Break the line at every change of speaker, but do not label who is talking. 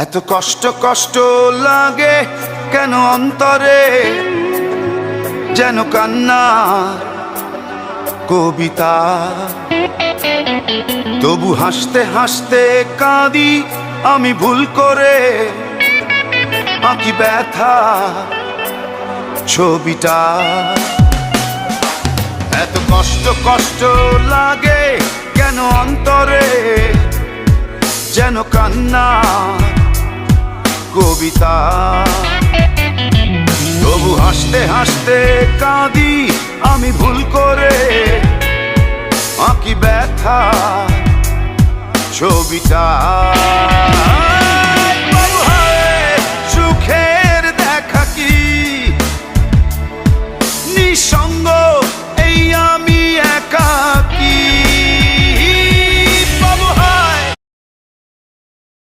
এত কষ্ট কষ্ট লাগে কেন অন্তরে, যেন কান্না কবিতা। তবু হাসতে হাসতে কাঁদি আমি ভুল করে, আঁকি ব্যথা ছবিটা। এত কষ্ট কষ্ট লাগে কেন অন্তরে, যেন কান্না কবিতা। তবু হাসতে হাসতে কাঁদি আমি ভুল করে, আঁকি ব্যথা ছবিটা।